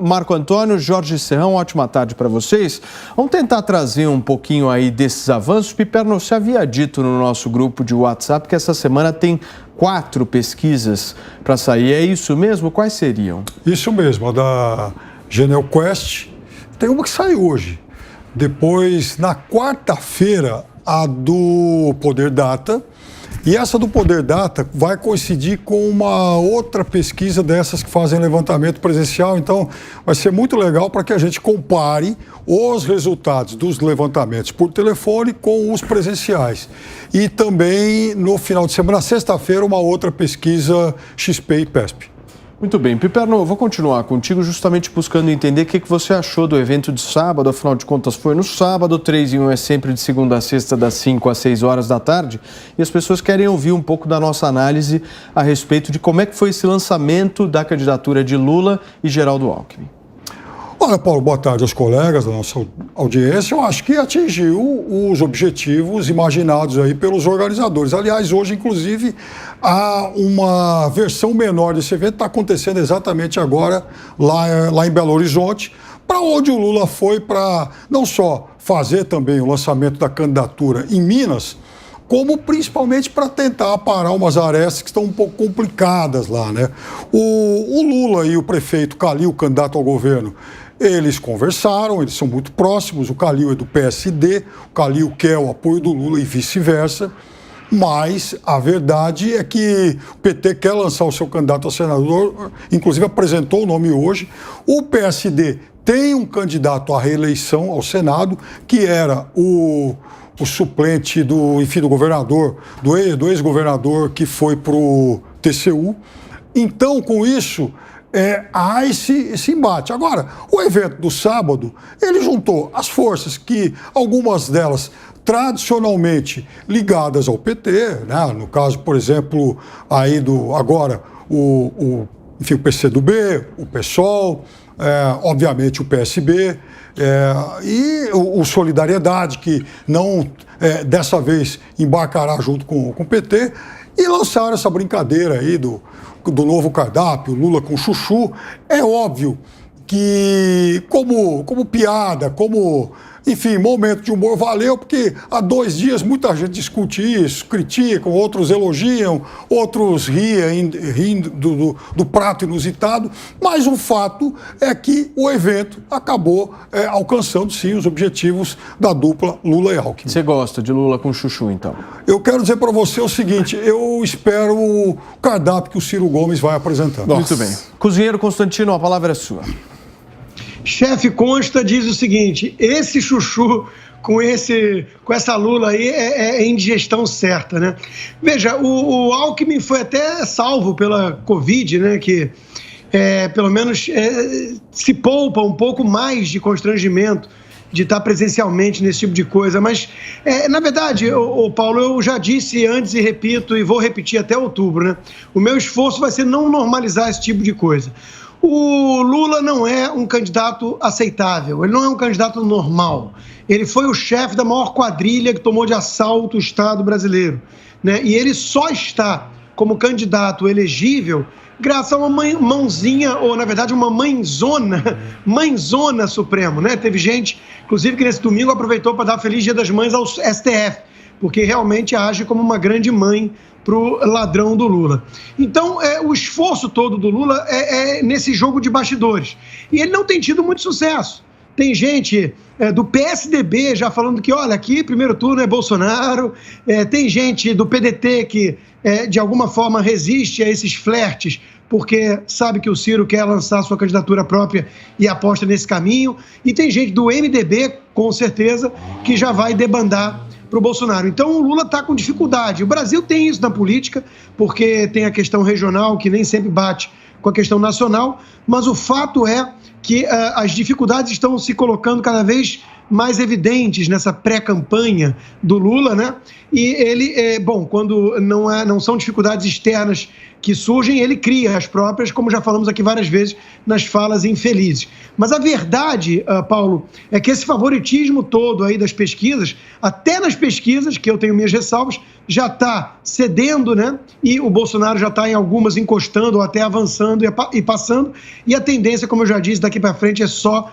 Marco Antônio, Jorge Serrão, ótima tarde para vocês. Vamos tentar trazer um pouquinho aí desses avanços. Piperno, você havia dito no nosso grupo de WhatsApp que essa semana tem 4 pesquisas para sair. É isso mesmo? Quais seriam? Isso mesmo, a da GenealQuest. Tem uma que sai hoje. Depois, na quarta-feira, a do Poder Data. E essa do Poder Data vai coincidir com uma outra pesquisa dessas que fazem levantamento presencial. Então, vai ser muito legal para que a gente compare os resultados dos levantamentos por telefone com os presenciais. E também, no final de semana, sexta-feira, uma outra pesquisa XP e PESP. Muito bem. Piperno, eu vou continuar contigo justamente buscando entender o que você achou do evento de sábado. Afinal de contas, foi no sábado, 3 em 1 é sempre de segunda a sexta, das 5 às 6 horas da tarde. E as pessoas querem ouvir um pouco da nossa análise a respeito de como é que foi esse lançamento da candidatura de Lula e Geraldo Alckmin. Olha, Paulo, boa tarde aos colegas da nossa audiência. Eu acho que atingiu os objetivos imaginados aí pelos organizadores. Aliás, hoje, inclusive, há uma versão menor desse evento, está acontecendo exatamente agora lá em Belo Horizonte, para onde o Lula foi para não só fazer também o lançamento da candidatura em Minas, como principalmente para tentar parar umas arestas que estão um pouco complicadas lá, né? O Lula e o prefeito Calil, candidato ao governo, eles conversaram, eles são muito próximos, o Calil é do PSD, o Calil quer o apoio do Lula e vice-versa, mas a verdade é que o PT quer lançar o seu candidato a senador, inclusive apresentou o nome hoje. O PSD tem um candidato à reeleição ao Senado, que era o suplente do governador, do ex-governador que foi para o TCU. Então, com isso, há esse embate. Agora, o evento do sábado, ele juntou as forças que, algumas delas tradicionalmente ligadas ao PT, né? No caso, por exemplo, aí o PCdoB, o PSOL, obviamente o PSB, e o Solidariedade, que não dessa vez embarcará junto com o PT, e lançaram essa brincadeira aí do novo cardápio, Lula com chuchu. É óbvio que como piada, enfim, momento de humor, valeu, porque há 2 dias muita gente discute isso, criticam, outros elogiam, outros riem do prato inusitado, mas o fato é que o evento acabou alcançando, sim, os objetivos da dupla Lula e Alckmin. Você gosta de Lula com chuchu, então? Eu quero dizer para você o seguinte, eu espero o cardápio que o Ciro Gomes vai apresentar. Muito bem. Cozinheiro Constantino, a palavra é sua. Chefe Consta diz o seguinte: esse chuchu com essa Lula aí é indigestão certa, né? Veja, o Alckmin foi até salvo pela Covid, né? Que pelo menos se poupa um pouco mais de constrangimento de estar presencialmente nesse tipo de coisa. Mas, na verdade, Paulo, eu já disse antes e repito, e vou repetir até outubro, né? O meu esforço vai ser não normalizar esse tipo de coisa. O Lula não é um candidato aceitável, ele não é um candidato normal. Ele foi o chefe da maior quadrilha que tomou de assalto o Estado brasileiro, né? E ele só está como candidato elegível graças a uma mãozinha, ou na verdade uma mãezona Supremo, né? Teve gente, inclusive, que nesse domingo aproveitou para dar Feliz Dia das Mães ao STF, porque realmente age como uma grande mãe para o ladrão do Lula. Então, o esforço todo do Lula é nesse jogo de bastidores. E ele não tem tido muito sucesso. Tem gente do PSDB já falando que, olha, aqui primeiro turno é Bolsonaro. Tem gente do PDT que, de alguma forma, resiste a esses flertes, porque sabe que o Ciro quer lançar sua candidatura própria e aposta nesse caminho. E tem gente do MDB, com certeza, que já vai debandar para o Bolsonaro. Então o Lula está com dificuldade. O Brasil tem isso na política, porque tem a questão regional que nem sempre bate com a questão nacional, mas o fato é que as dificuldades estão se colocando cada vez mais evidentes nessa pré-campanha do Lula, né? E ele, quando não são dificuldades externas que surgem, ele cria as próprias, como já falamos aqui várias vezes nas falas infelizes. Mas a verdade, Paulo, é que esse favoritismo todo aí das pesquisas, até nas pesquisas, que eu tenho minhas ressalvas, já está cedendo, né? E o Bolsonaro já está em algumas encostando ou até avançando e passando. E a tendência, como eu já disse, daqui para frente é só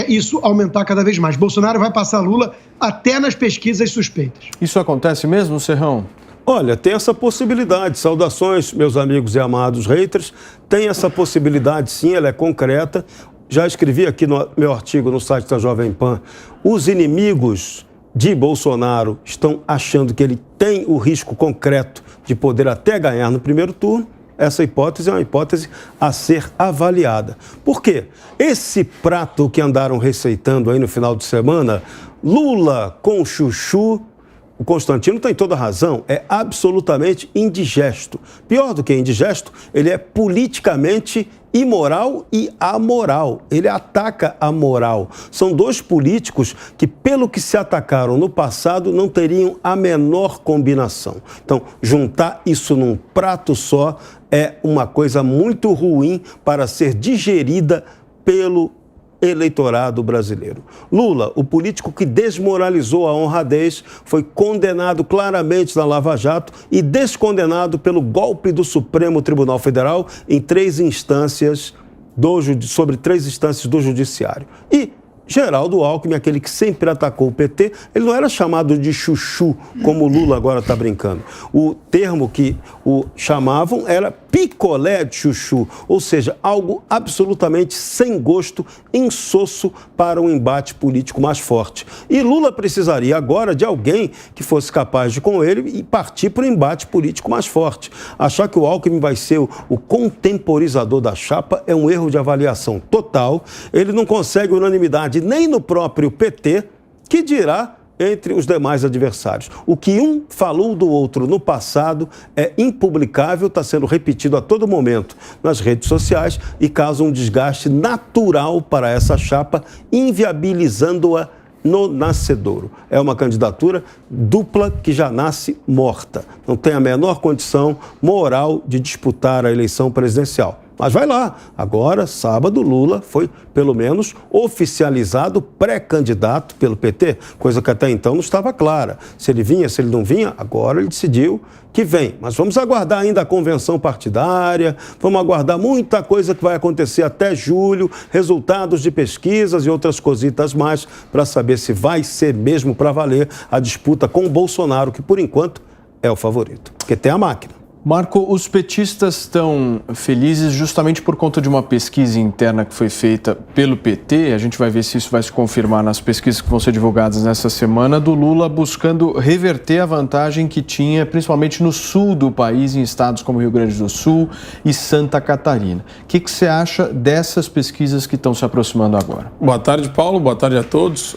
isso aumentar cada vez mais. Bolsonaro vai passar Lula até nas pesquisas suspeitas. Isso acontece mesmo, Serrão? Olha, tem essa possibilidade. Saudações, meus amigos e amados haters. Tem essa possibilidade, sim, ela é concreta. Já escrevi aqui no meu artigo no site da Jovem Pan. Os inimigos de Bolsonaro estão achando que ele tem o risco concreto de poder até ganhar no primeiro turno. Essa hipótese é uma hipótese a ser avaliada. Por quê? Esse prato que andaram receitando aí no final de semana, Lula com chuchu, o Constantino tem toda a razão, é absolutamente indigesto. Pior do que indigesto, ele é politicamente imoral e amoral. Ele ataca a moral. São dois políticos que, pelo que se atacaram no passado, não teriam a menor combinação. Então, juntar isso num prato só é uma coisa muito ruim para ser digerida pelo eleitorado brasileiro. Lula, o político que desmoralizou a honradez, foi condenado claramente na Lava Jato e descondenado pelo golpe do Supremo Tribunal Federal em sobre 3 instâncias do Judiciário. E Geraldo Alckmin, aquele que sempre atacou o PT, ele não era chamado de chuchu, como o Lula agora está brincando. O termo que o chamavam era picolé de chuchu, ou seja, algo absolutamente sem gosto, insosso para um embate político mais forte. E Lula precisaria agora de alguém que fosse capaz de, com ele, e partir para um embate político mais forte. Achar que o Alckmin vai ser o contemporizador da chapa é um erro de avaliação total. Ele não consegue unanimidade nem no próprio PT, que dirá entre os demais adversários. O que um falou do outro no passado é impublicável, está sendo repetido a todo momento nas redes sociais e causa um desgaste natural para essa chapa, inviabilizando-a no nascedouro. É uma candidatura dupla que já nasce morta. Não tem a menor condição moral de disputar a eleição presidencial. Mas vai lá, agora, sábado, Lula foi, pelo menos, oficializado pré-candidato pelo PT, coisa que até então não estava clara. Se ele vinha, se ele não vinha, agora ele decidiu que vem. Mas vamos aguardar ainda a convenção partidária, vamos aguardar muita coisa que vai acontecer até julho, resultados de pesquisas e outras cositas mais, para saber se vai ser mesmo para valer a disputa com o Bolsonaro, que por enquanto é o favorito, porque tem a máquina. Marco, os petistas estão felizes justamente por conta de uma pesquisa interna que foi feita pelo PT. A gente vai ver se isso vai se confirmar nas pesquisas que vão ser divulgadas nessa semana, do Lula buscando reverter a vantagem que tinha, principalmente no sul do país, em estados como Rio Grande do Sul e Santa Catarina. O que você acha dessas pesquisas que estão se aproximando agora? Boa tarde, Paulo. Boa tarde a todos.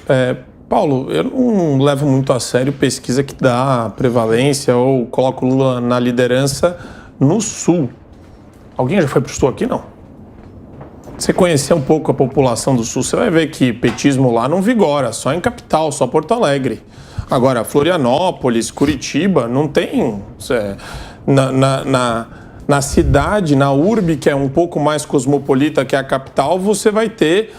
Paulo, eu não levo muito a sério pesquisa que dá prevalência ou coloca o Lula na liderança no Sul. Alguém já foi para o Sul aqui? Não. Você conhecer um pouco a população do Sul, você vai ver que petismo lá não vigora, só em capital, só Porto Alegre. Agora, Florianópolis, Curitiba, não tem... Na cidade, na urbe, que é um pouco mais cosmopolita que a capital, você vai ter...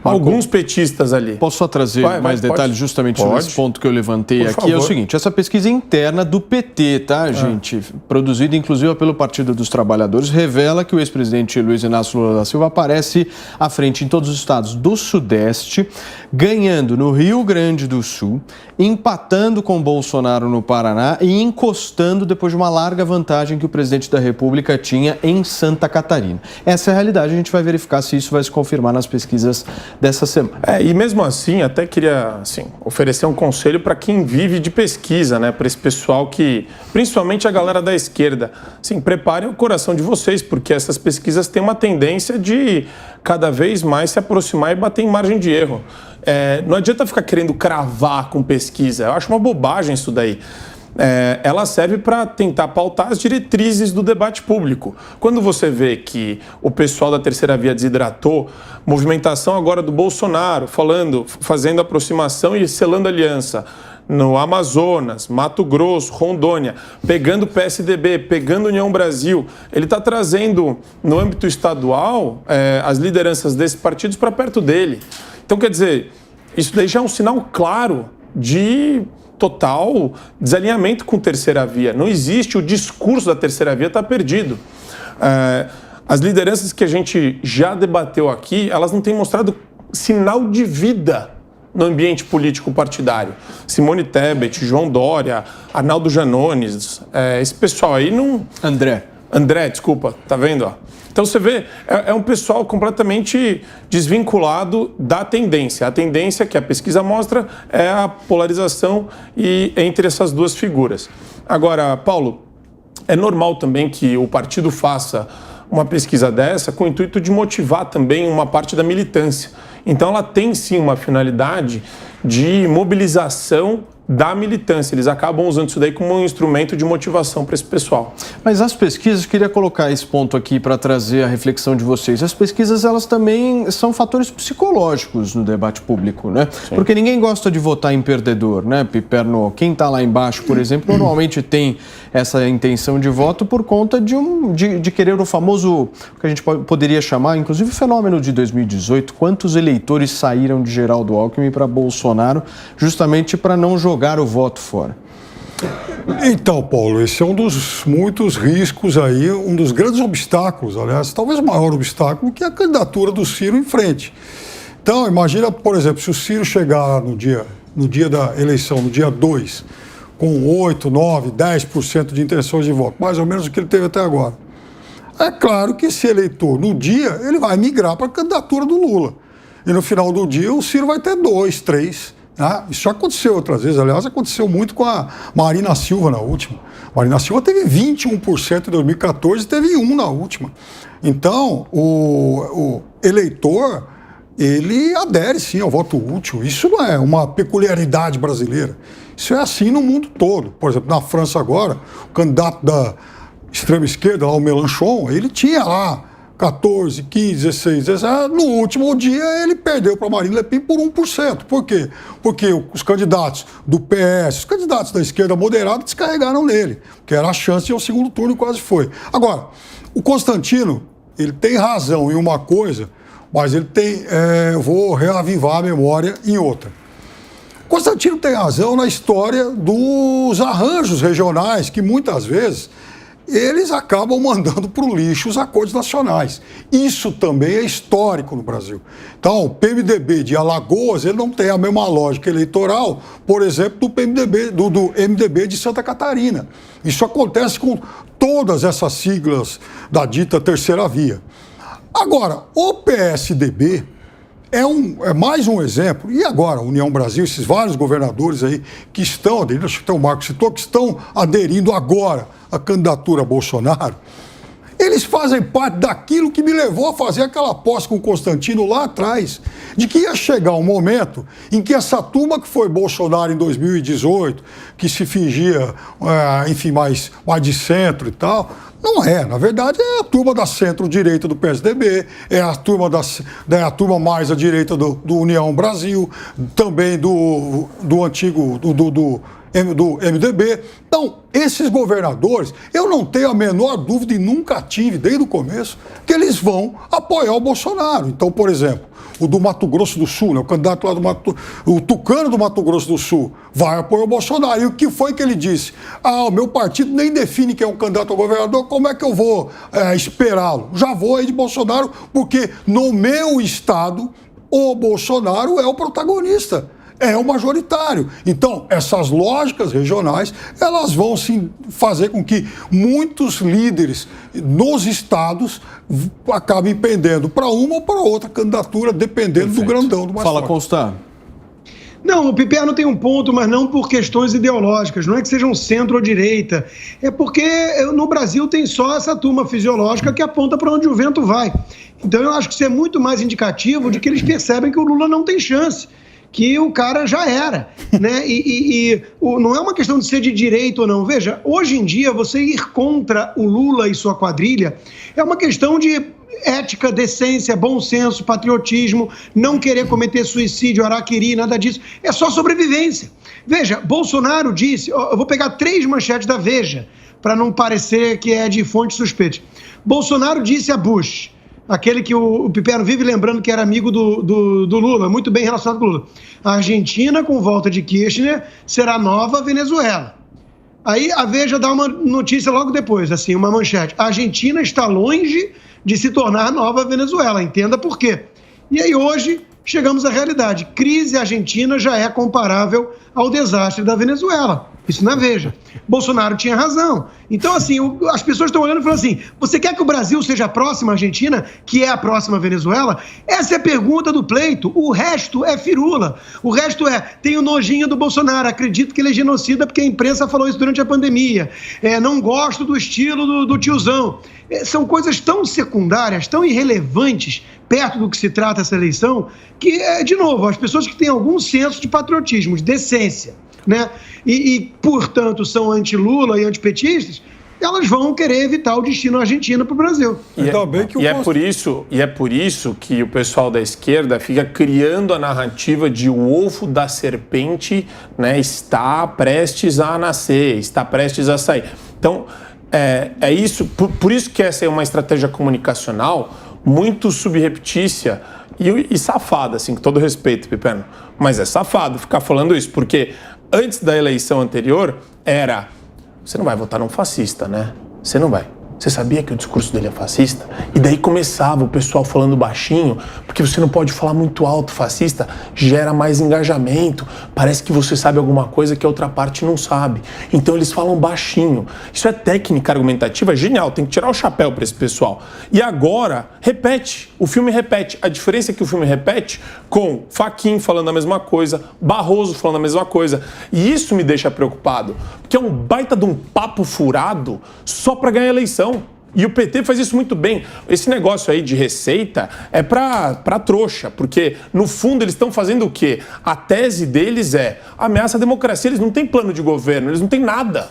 alguns petistas ali. Posso só trazer mais detalhes justamente sobre esse ponto que eu levantei aqui? Favor. É o seguinte, essa pesquisa interna do PT, tá, gente? Produzida inclusive pelo Partido dos Trabalhadores, revela que o ex-presidente Luiz Inácio Lula da Silva aparece à frente em todos os estados do Sudeste, ganhando no Rio Grande do Sul, empatando com Bolsonaro no Paraná e encostando depois de uma larga vantagem que o presidente da República tinha em Santa Catarina. Essa é a realidade, a gente vai verificar se isso vai se confirmar nas pesquisas dessa semana. E mesmo assim, até queria oferecer um conselho para quem vive de pesquisa, né? Para esse pessoal que, principalmente a galera da esquerda, preparem o coração de vocês, porque essas pesquisas têm uma tendência de cada vez mais se aproximar e bater em margem de erro. Não adianta ficar querendo cravar com pesquisa, eu acho uma bobagem isso daí. ela serve para tentar pautar as diretrizes do debate público. Quando você vê que o pessoal da terceira via desidratou, movimentação agora do Bolsonaro, fazendo aproximação e selando aliança no Amazonas, Mato Grosso, Rondônia, pegando o PSDB, pegando União Brasil, ele está trazendo no âmbito estadual as lideranças desses partidos para perto dele. Então, quer dizer, isso daí já é um sinal claro de total desalinhamento com terceira via. Não existe, o discurso da terceira via está perdido. As lideranças que a gente já debateu aqui, elas não têm mostrado sinal de vida no ambiente político partidário. Simone Tebet, João Dória, Arnaldo Janones, esse pessoal aí não... André, desculpa, tá vendo? Ó? Então você vê, é um pessoal completamente desvinculado da tendência. A tendência que a pesquisa mostra é a polarização entre essas duas figuras. Agora, Paulo, é normal também que o partido faça uma pesquisa dessa com o intuito de motivar também uma parte da militância. Então ela tem sim uma finalidade de mobilização da militância. Eles acabam usando isso daí como um instrumento de motivação para esse pessoal. Mas as pesquisas, queria colocar esse ponto aqui para trazer a reflexão de vocês. As pesquisas, elas também são fatores psicológicos no debate público, né? Sim. Porque ninguém gosta de votar em perdedor, né, Piperno? Quem está lá embaixo, por exemplo, normalmente tem essa intenção de voto por conta de querer o famoso, o que a gente poderia chamar, inclusive o fenômeno de 2018, quantos eleitores saíram de Geraldo Alckmin para Bolsonaro, justamente para não jogar o voto fora. Então, Paulo, esse é um dos muitos riscos aí, um dos grandes obstáculos, aliás, talvez o maior obstáculo, que é a candidatura do Ciro em frente. Então, imagina, por exemplo, se o Ciro chegar no dia da eleição, no dia 2, com 8, 9, 10% de intenções de voto, mais ou menos o que ele teve até agora. É claro que esse eleitor, no dia, ele vai migrar para a candidatura do Lula. E no final do dia, o Ciro vai ter 2, 3. Isso já aconteceu outras vezes, aliás, aconteceu muito com a Marina Silva na última. A Marina Silva teve 21% em 2014 e teve 1% na última. Então, o eleitor, ele adere sim ao voto útil. Isso não é uma peculiaridade brasileira. Isso é assim no mundo todo. Por exemplo, na França agora, o candidato da extrema esquerda, lá, o Mélenchon, ele tinha lá 14, 15, 16, 17. No último dia, ele perdeu para Marine Le Pen por 1%. Por quê? Porque os candidatos do PS, os candidatos da esquerda moderada, descarregaram nele, que era a chance de ir ao segundo turno e quase foi. Agora, o Constantino, ele tem razão em uma coisa, mas ele tem, eu vou reavivar a memória em outra. Constantino tem razão na história dos arranjos regionais, que muitas vezes eles acabam mandando para o lixo os acordos nacionais. Isso também é histórico no Brasil. Então, o PMDB de Alagoas, ele não tem a mesma lógica eleitoral, por exemplo, do MDB de Santa Catarina. Isso acontece com todas essas siglas da dita terceira via. Agora, o PSDB é mais um exemplo, e agora, a União Brasil, esses vários governadores aí que estão aderindo, acho que até o Marcos citou, que estão aderindo agora à candidatura a Bolsonaro, eles fazem parte daquilo que me levou a fazer aquela aposta com o Constantino lá atrás, de que ia chegar um momento em que essa turma que foi Bolsonaro em 2018, que se fingia, enfim, mais de centro e tal, não é. Na verdade, é a turma da centro-direita do PSDB, é a turma mais à direita do União Brasil, também do antigo, do MDB. Então, esses governadores, eu não tenho a menor dúvida e nunca tive, desde o começo, que eles vão apoiar o Bolsonaro. Então, por exemplo, o do Mato Grosso do Sul, né, o candidato lá o Tucano do Mato Grosso do Sul, vai apoiar o Bolsonaro. E o que foi que ele disse? O meu partido nem define quem é um candidato a governador, como é que eu vou esperá-lo? Já vou aí de Bolsonaro, porque no meu estado, o Bolsonaro é o protagonista. É o majoritário. Então, essas lógicas regionais, elas vão sim fazer com que muitos líderes nos estados acabem pendendo para uma ou para outra candidatura, dependendo do grandão do mais Fala, forte. Constant. Não, o Piperno tem um ponto, mas não por questões ideológicas, não é que sejam centro ou direita, é porque no Brasil tem só essa turma fisiológica que aponta para onde o vento vai. Então eu acho que isso é muito mais indicativo de que eles percebem que o Lula não tem chance, que o cara já era, né? Não é uma questão de ser de direita ou não. Veja, hoje em dia, você ir contra o Lula e sua quadrilha é uma questão de ética, decência, bom senso, patriotismo, não querer cometer suicídio, araquiri, nada disso. É só sobrevivência. Veja, Bolsonaro disse, eu vou pegar 3 manchetes da Veja, para não parecer que é de fonte suspeita. Bolsonaro disse a Bush, aquele que o Piperno vive lembrando que era amigo do Lula, muito bem relacionado com o Lula. A Argentina, com volta de Kirchner, será nova Venezuela. Aí a Veja dá uma notícia logo depois, assim, uma manchete. A Argentina está longe de se tornar nova Venezuela, entenda por quê. E aí hoje chegamos à realidade. Crise argentina já é comparável ao desastre da Venezuela. Isso na Veja. Bolsonaro tinha razão. Então, assim, as pessoas estão olhando e falando assim, você quer que o Brasil seja a próxima Argentina, que é a próxima Venezuela? Essa é a pergunta do pleito. O resto é firula. O resto tem o nojinho do Bolsonaro. Acredito que ele é genocida porque a imprensa falou isso durante a pandemia. Não gosto do estilo do tiozão. São coisas tão secundárias, tão irrelevantes perto do que se trata essa eleição, que, de novo, as pessoas que têm algum senso de patriotismo, de decência, né? Portanto, são anti-Lula e antipetistas, elas vão querer evitar o destino argentino para o Brasil. É por isso que o pessoal da esquerda fica criando a narrativa de o ovo da serpente, né, está prestes a nascer, está prestes a sair. Então, é isso, por isso que essa é uma estratégia comunicacional muito subreptícia e safada, assim, com todo respeito, Piperno. Mas é safado ficar falando isso, porque antes da eleição anterior era: você não vai votar num fascista, né? Você não vai. Você sabia que o discurso dele é fascista? E daí começava o pessoal falando baixinho, porque você não pode falar muito alto, fascista gera mais engajamento, parece que você sabe alguma coisa que a outra parte não sabe. Então eles falam baixinho. Isso é técnica argumentativa genial, tem que tirar o chapéu para esse pessoal. E agora, repete, o filme repete. A diferença é que o filme repete com Fachin falando a mesma coisa, Barroso falando a mesma coisa. E isso me deixa preocupado, porque é um baita de um papo furado só para ganhar eleição. E o PT faz isso muito bem. Esse negócio aí de receita é pra trouxa, porque no fundo eles estão fazendo o quê? A tese deles é ameaça à democracia. Eles não têm plano de governo, eles não têm nada.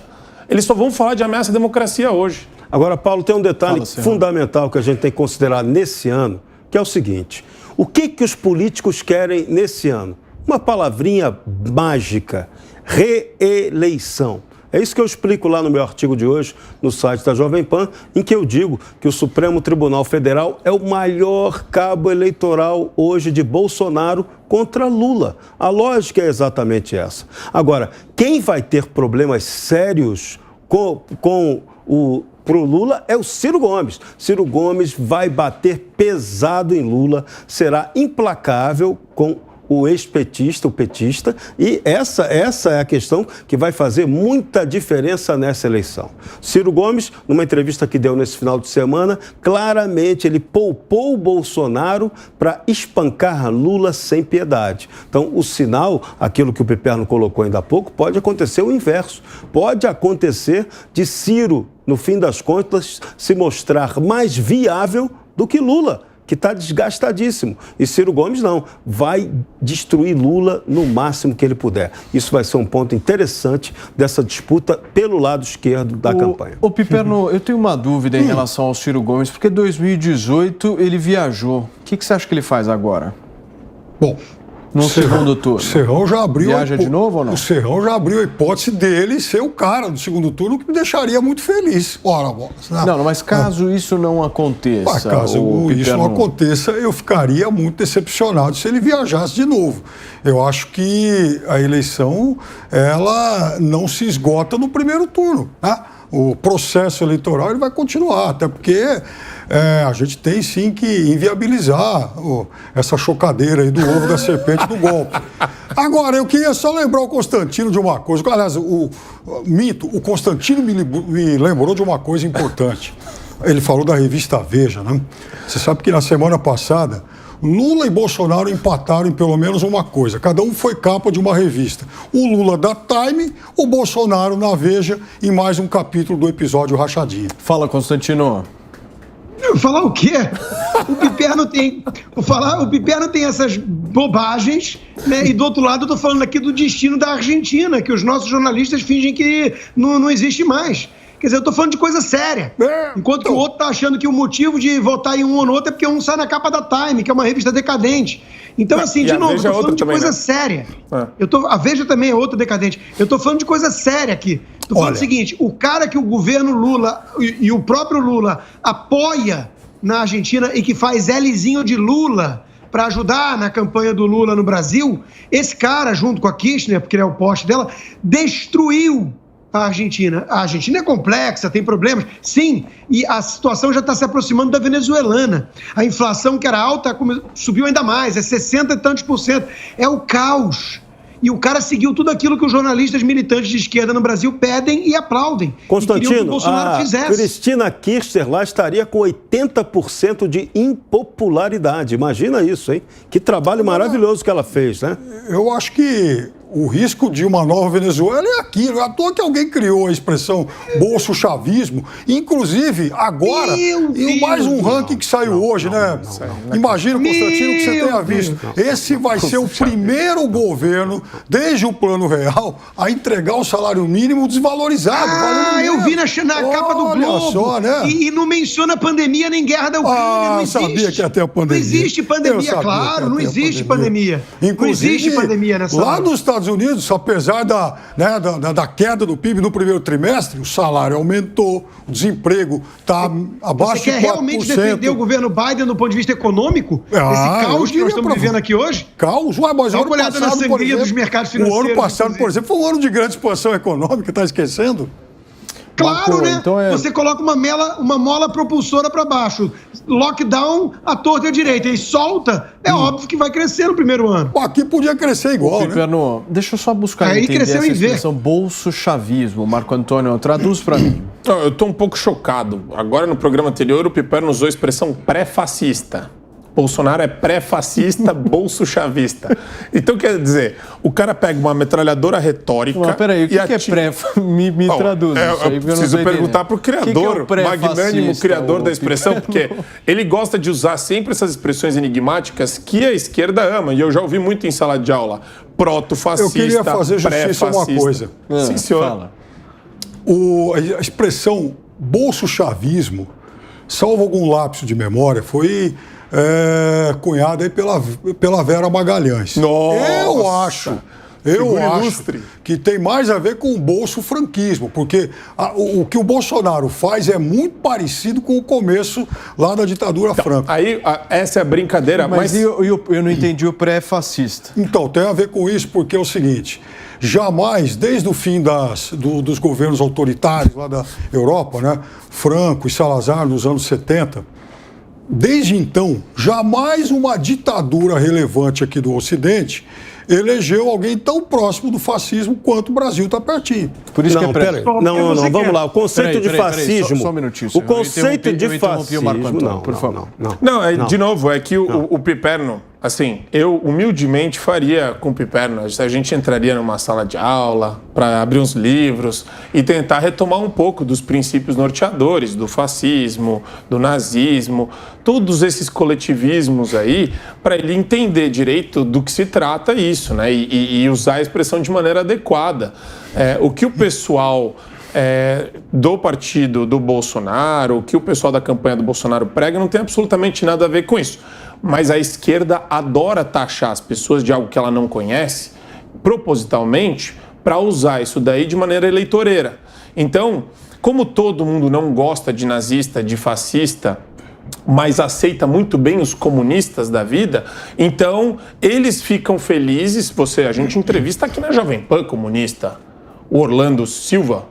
Eles só vão falar de ameaça à democracia hoje. Agora, Paulo, tem um detalhe fundamental que a gente tem que considerar nesse ano, que é o seguinte: o que os políticos querem nesse ano? Uma palavrinha mágica: reeleição. É isso que eu explico lá no meu artigo de hoje, no site da Jovem Pan, em que eu digo que o Supremo Tribunal Federal é o maior cabo eleitoral hoje de Bolsonaro contra Lula. A lógica é exatamente essa. Agora, quem vai ter problemas sérios pro Lula é o Ciro Gomes. Ciro Gomes vai bater pesado em Lula, será implacável com o ex-petista, o petista, e essa é a questão que vai fazer muita diferença nessa eleição. Ciro Gomes, numa entrevista que deu nesse final de semana, claramente ele poupou o Bolsonaro para espancar Lula sem piedade. Então, o sinal, aquilo que o Piperno colocou ainda há pouco, pode acontecer o inverso. Pode acontecer de Ciro, no fim das contas, se mostrar mais viável do que Lula, que está desgastadíssimo. E Ciro Gomes não, vai destruir Lula no máximo que ele puder. Isso vai ser um ponto interessante dessa disputa pelo lado esquerdo da campanha. Ô Piperno, eu tenho uma dúvida em relação ao Ciro Gomes, porque em 2018 ele viajou. O que você acha que ele faz agora? Bom, no segundo turno. O Serrão já abriu. Viaja de novo ou não? O Serrão já abriu a hipótese dele ser o cara do segundo turno, o que me deixaria muito feliz. Ora, não, mas caso isso não aconteça. Caso isso não aconteça, eu ficaria muito decepcionado se ele viajasse de novo. Eu acho que a eleição, ela não se esgota no primeiro turno, né? O processo eleitoral ele vai continuar, até porque a gente tem sim que inviabilizar essa chocadeira aí do ovo da serpente do golpe. Agora, eu queria só lembrar o Constantino de uma coisa. Aliás, o Constantino me lembrou de uma coisa importante. Ele falou da revista Veja, né? Você sabe que na semana passada Lula e Bolsonaro empataram em pelo menos uma coisa. Cada um foi capa de uma revista. O Lula da Time, o Bolsonaro na Veja, em mais um capítulo do episódio Rachadinha. Fala, Constantino. Falar o quê? O Piperno tem essas bobagens, né? E do outro lado eu tô falando aqui do destino da Argentina, que os nossos jornalistas fingem que não existe mais. Quer dizer, eu tô falando de coisa séria. Enquanto que o outro tá achando que o motivo de votar em um ou no outro é porque um sai na capa da Time, que é uma revista decadente. Então, assim, de novo, eu tô falando de coisa séria. A Veja também é outra decadente. Eu tô falando de coisa séria aqui. Tô falando o seguinte, o cara que o governo Lula e o próprio Lula apoia na Argentina e que faz Lzinho de Lula para ajudar na campanha do Lula no Brasil, esse cara, junto com a Kirchner, porque ele é o poste dela, destruiu a Argentina. A Argentina é complexa, tem problemas, sim, e a situação já está se aproximando da venezuelana. A inflação, que era alta, subiu ainda mais, é 60 e tantos %. É o caos. E o cara seguiu tudo aquilo que os jornalistas militantes de esquerda no Brasil pedem e aplaudem. Constantino, que o Bolsonaro fizesse. Cristina Kirchner lá estaria com 80% de impopularidade. Imagina isso, hein? Que trabalho maravilhoso que ela fez, né? Eu acho que o risco de uma nova Venezuela é aquilo. À toa que alguém criou a expressão bolso-chavismo. Inclusive, agora, e mais um ranking que saiu hoje, né? Imagina, Constantino, que você tenha visto. Esse vai ser o primeiro governo, desde o Plano Real, a entregar o salário mínimo desvalorizado. Eu vi na capa do Globo. Só, né? E não menciona pandemia nem guerra da Ucrânia. Não existe. Sabia que ia ter a pandemia. Não existe pandemia, claro. Não existe pandemia. Inclusive, não existe pandemia nessa lá nos Estados Unidos, apesar da queda do PIB no primeiro trimestre, o salário aumentou, o desemprego está abaixo de 4%. Você quer realmente defender o governo Biden do ponto de vista econômico? Esse caos que nós estamos vivendo aqui hoje? Caos? Ué, mas dá uma olhada na sangria dos mercados financeiros. O ano passado, por exemplo, foi um ano de grande expansão econômica, está esquecendo? Claro, né? Então você coloca uma mola propulsora para baixo, lockdown à torta e à direita, e solta, óbvio que vai crescer no primeiro ano. Aqui podia crescer igual, Piperno, deixa eu só buscar aí entender cresceu essa expressão bolso-chavismo. Marco Antônio, traduz para mim. Eu estou um pouco chocado. Agora, no programa anterior, o Piperno usou a expressão pré-fascista. Bolsonaro é pré-fascista, bolso-chavista. Então, quer dizer, o cara pega uma metralhadora retórica... Mas peraí, o que é pré? Me traduz isso aí, eu preciso perguntar para o criador, magnânimo criador da expressão, porque ele gosta de usar sempre essas expressões enigmáticas que a esquerda ama, e eu já ouvi muito em sala de aula. Proto-fascista, eu queria fazer justiça a uma coisa. Sim, senhor. Fala. A expressão bolso-chavismo, salvo algum lapso de memória, foi... cunhada aí pela Vera Magalhães. Nossa, eu acho que tem mais a ver com o bolso-franquismo, porque o que o Bolsonaro faz é muito parecido com o começo lá da ditadura franca. Aí, essa é a brincadeira. Mas eu não entendi o pré-fascista. Então, tem a ver com isso, porque é o seguinte... Jamais, desde o fim dos governos autoritários lá da Europa, né, Franco e Salazar, nos anos 70... Desde então, jamais uma ditadura relevante aqui do Ocidente elegeu alguém tão próximo do fascismo quanto o Brasil está pertinho. Por isso que é pré. Não, vamos lá. O conceito de fascismo... Só um minutinho. O conceito de fascismo... Marco Antônio, por favor. De novo, é que o Piperno... Assim, eu humildemente faria com o Piperno. A gente entraria numa sala de aula para abrir uns livros e tentar retomar um pouco dos princípios norteadores, do fascismo, do nazismo, todos esses coletivismos aí, para ele entender direito do que se trata isso, né? E usar a expressão de maneira adequada. O que o pessoal... do partido do Bolsonaro, o que o pessoal da campanha do Bolsonaro prega não tem absolutamente nada a ver com isso. Mas a esquerda adora taxar as pessoas de algo que ela não conhece, propositalmente, para usar isso daí de maneira eleitoreira. Então, como todo mundo não gosta de nazista, de fascista, mas aceita muito bem os comunistas da vida, então eles ficam felizes. A gente entrevista aqui na Jovem Pan comunista, o Orlando Silva,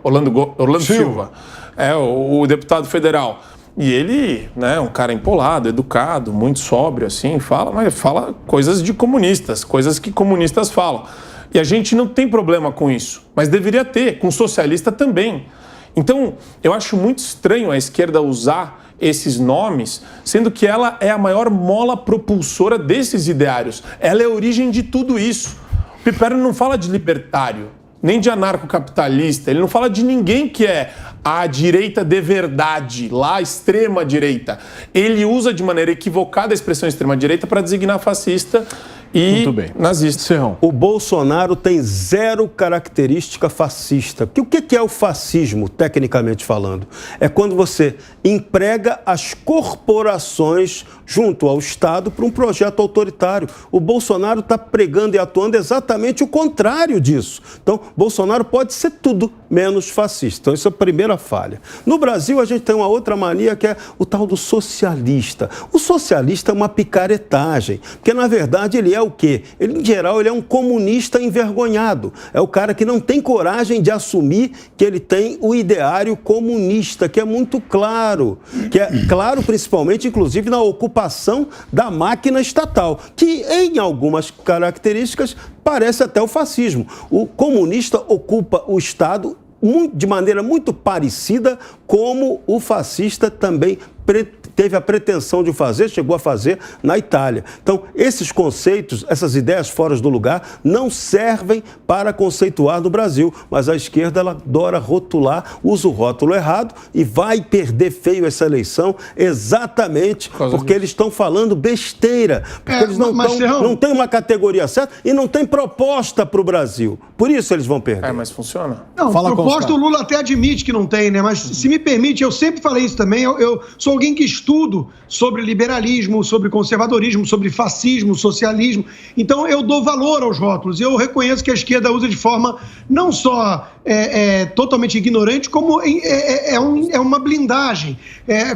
o deputado federal. E ele, né, um cara empolado, educado, muito sóbrio, assim, mas fala coisas de comunistas, coisas que comunistas falam. E a gente não tem problema com isso, mas deveria ter, com socialista também. Então, eu acho muito estranho a esquerda usar esses nomes, sendo que ela é a maior mola propulsora desses ideários. Ela é a origem de tudo isso. O Piperno não fala de libertário, nem de anarcocapitalista, ele não fala de ninguém que é a direita de verdade, lá a extrema-direita. Ele usa de maneira equivocada a expressão extrema-direita para designar fascista e Muito bem. nazista. Serrão. O Bolsonaro tem zero característica fascista. Porque o que é o fascismo, tecnicamente falando? É quando você emprega as corporações junto ao Estado para um projeto autoritário. O Bolsonaro está pregando e atuando exatamente o contrário disso. Então, Bolsonaro pode ser tudo menos fascista. Então, isso é a primeira falha. No Brasil, a gente tem uma outra mania que é o tal do socialista. O socialista é uma picaretagem, porque, na verdade, ele é o quê? Ele, em geral, ele é um comunista envergonhado. É o cara que não tem coragem de assumir que ele tem o ideário comunista, que é muito claro. Que é claro, principalmente, inclusive, na ocupação da máquina estatal, que, em algumas características, parece até o fascismo. O comunista ocupa o Estado de maneira muito parecida como o fascista também teve a pretensão de fazer, chegou a fazer na Itália. Então, esses conceitos, essas ideias fora do lugar, não servem para conceituar no Brasil, mas a esquerda ela adora rotular, usa o rótulo errado e vai perder feio essa eleição exatamente porque eles estão falando besteira, porque eles não têm uma categoria certa e não têm proposta para o Brasil. Por isso eles vão perder. Mas funciona. Não, proposta o Lula até admite que não tem, né? Mas se me permite, eu sempre falei isso também, eu sou alguém que estudo sobre liberalismo, sobre conservadorismo, sobre fascismo, socialismo. Então, eu dou valor aos rótulos. Eu reconheço que a esquerda usa de forma não só totalmente ignorante, como é uma blindagem.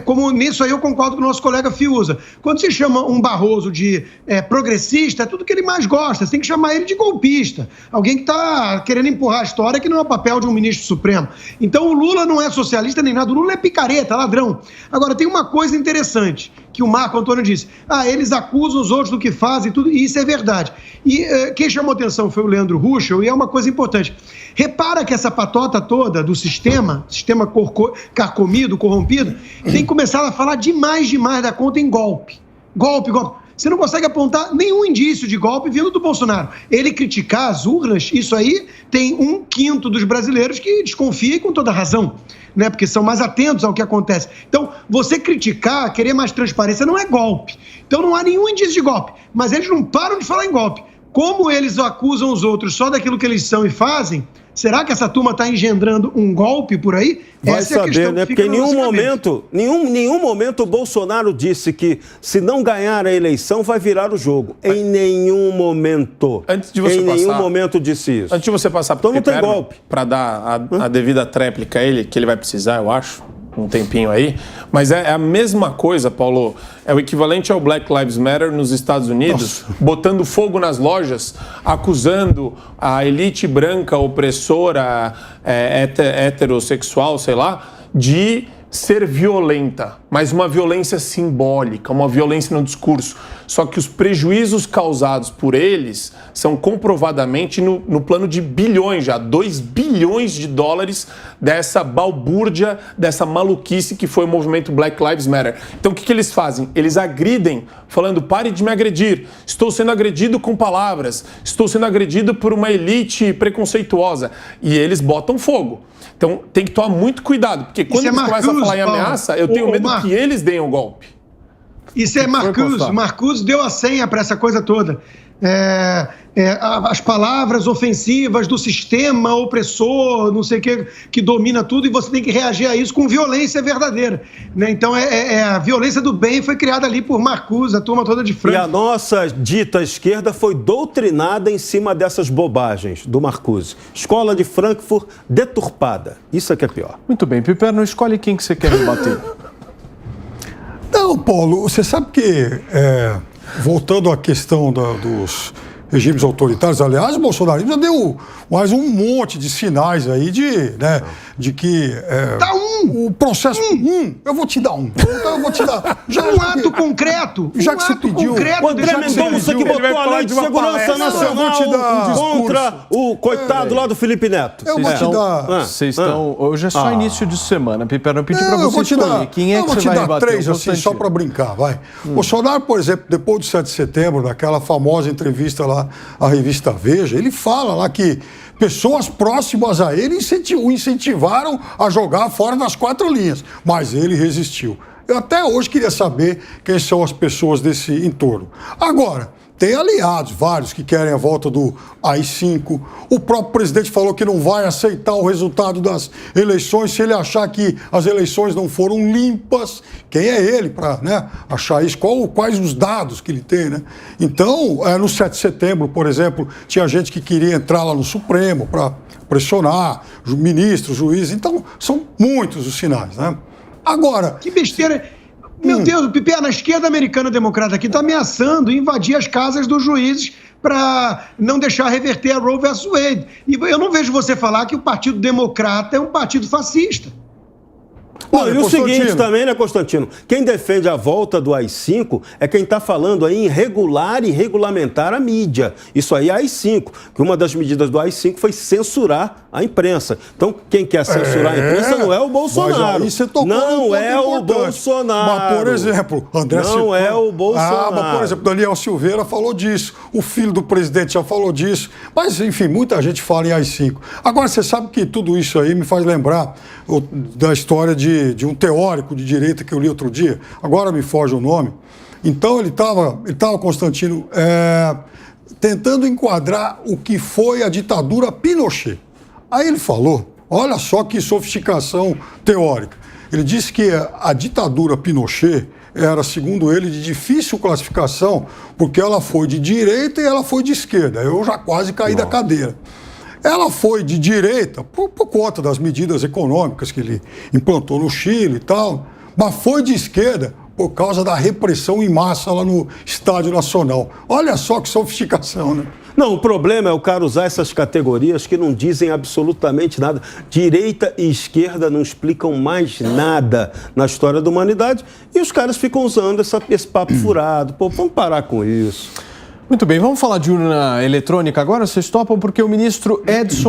Como nisso aí eu concordo com o nosso colega Fiuza. Quando se chama um Barroso de progressista, é tudo que ele mais gosta. Você tem que chamar ele de golpista. Alguém que está querendo empurrar a história que não é o papel de um ministro supremo. Então, o Lula não é socialista nem nada. O Lula é picareta, ladrão. Agora, tem uma coisa interessante que o Marco Antônio disse. Eles acusam os outros do que fazem, tudo, e isso é verdade. E quem chamou atenção foi o Leandro Ruschel, e é uma coisa importante. Repara que essa patota toda do sistema carcomido, corrompido, tem começado a falar demais da conta em golpe. Golpe. Você não consegue apontar nenhum indício de golpe vindo do Bolsonaro. Ele criticar as urnas, isso aí tem 1/5 dos brasileiros que desconfia e com toda razão, né? Porque são mais atentos ao que acontece. Então, você criticar, querer mais transparência, não é golpe. Então, não há nenhum indício de golpe. Mas eles não param de falar em golpe. Como eles acusam os outros só daquilo que eles são e fazem, será que essa turma está engendrando um golpe por aí? Vai Essa é a saber, né? Porque em nenhum momento o Bolsonaro disse que se não ganhar a eleição vai virar o jogo. Em nenhum momento. Antes de você nenhum momento disse isso. Antes de você passar então não tem golpe. Para dar a devida tréplica a ele, que ele vai precisar, eu acho, um tempinho aí. Mas é a mesma coisa, Paulo. É o equivalente ao Black Lives Matter nos Estados Unidos, botando fogo nas lojas, acusando a elite branca opressora, heterossexual, sei lá, de ser violenta, mas uma violência simbólica, uma violência no discurso. Só que os prejuízos causados por eles são comprovadamente no plano de bilhões já, 2 bilhões de dólares dessa balbúrdia, dessa maluquice que foi o movimento Black Lives Matter. Então o que eles fazem? Eles agridem falando, pare de me agredir, estou sendo agredido com palavras, estou sendo agredido por uma elite preconceituosa. E eles botam fogo. Então tem que tomar muito cuidado, porque quando eles começam a falar em ameaça, eu tenho medo que eles deem o golpe. Isso é Marcuse. Marcuse deu a senha para essa coisa toda. As palavras ofensivas do sistema opressor, não sei o que domina tudo, e você tem que reagir a isso com violência verdadeira. Né? Então, a violência do bem foi criada ali por Marcuse, a turma toda de Frankfurt. E a nossa dita esquerda foi doutrinada em cima dessas bobagens do Marcuse. Escola de Frankfurt deturpada. Isso é que é pior. Muito bem, Piperno, escolhe quem que você quer rebater. Não, Paulo, você sabe que, voltando à questão dos regimes autoritários, aliás, o bolsonarismo já deu mais um monte de sinais aí de que... Dá o processo... eu vou te dar um. Então eu vou te dar... ato concreto. Já que você pediu... O André Mendonça que botou a lei de segurança nacional contra o coitado lá do Felipe Neto. Eu vou te dar... Vocês estão... Hoje é só início de semana. Piperno, pedi para você escolher. Quem é que você vai rebater? Eu vou te dar 3, assim, só para brincar, vai. Bolsonaro, por exemplo, depois do 7 de setembro, naquela famosa entrevista lá à revista Veja, ele fala lá que pessoas próximas a ele o incentivaram a jogar fora das 4 linhas, mas ele resistiu. Eu até hoje queria saber quem são as pessoas desse entorno. Agora, tem aliados, vários, que querem a volta do AI-5. O próprio presidente falou que não vai aceitar o resultado das eleições se ele achar que as eleições não foram limpas. Quem é ele para, né, achar isso? Quais os dados que ele tem, né? Então, no 7 de setembro, por exemplo, tinha gente que queria entrar lá no Supremo para pressionar ministros, juízes. Então, são muitos os sinais, né? Agora... Que besteira... Meu Deus, o Piperno, a esquerda americana democrata aqui está ameaçando invadir as casas dos juízes para não deixar reverter a Roe vs. Wade. E eu não vejo você falar que o Partido Democrata é um partido fascista. Não, e o seguinte também, né, Constantino? Quem defende a volta do AI-5 é quem está falando aí em regular e regulamentar a mídia. Isso aí é AI-5, que uma das medidas do AI-5 foi censurar a imprensa. Então, quem quer censurar a imprensa não é o Bolsonaro. Mas aí você tocou não é o Bolsonaro. Mas, por exemplo, André não é o Bolsonaro. Mas, por exemplo, Daniel Silveira falou disso. O filho do presidente já falou disso. Mas, enfim, muita gente fala em AI-5. Agora, você sabe que tudo isso aí me faz lembrar da história de um teórico de direita que eu li outro dia, agora me foge o nome. Então ele estava Constantino, tentando enquadrar o que foi a ditadura Pinochet. Aí ele falou, olha só que sofisticação teórica. Ele disse que a ditadura Pinochet era, segundo ele, de difícil classificação, porque ela foi de direita e ela foi de esquerda. Eu já quase caí da cadeira. Ela foi de direita por conta das medidas econômicas que ele implantou no Chile e tal, mas foi de esquerda por causa da repressão em massa lá no Estádio Nacional. Olha só que sofisticação, né? Não, o problema é o cara usar essas categorias que não dizem absolutamente nada. Direita e esquerda não explicam mais nada na história da humanidade e os caras ficam usando esse papo furado. Pô, vamos parar com isso. Muito bem, vamos falar de urna eletrônica agora? Vocês topam porque o ministro Edson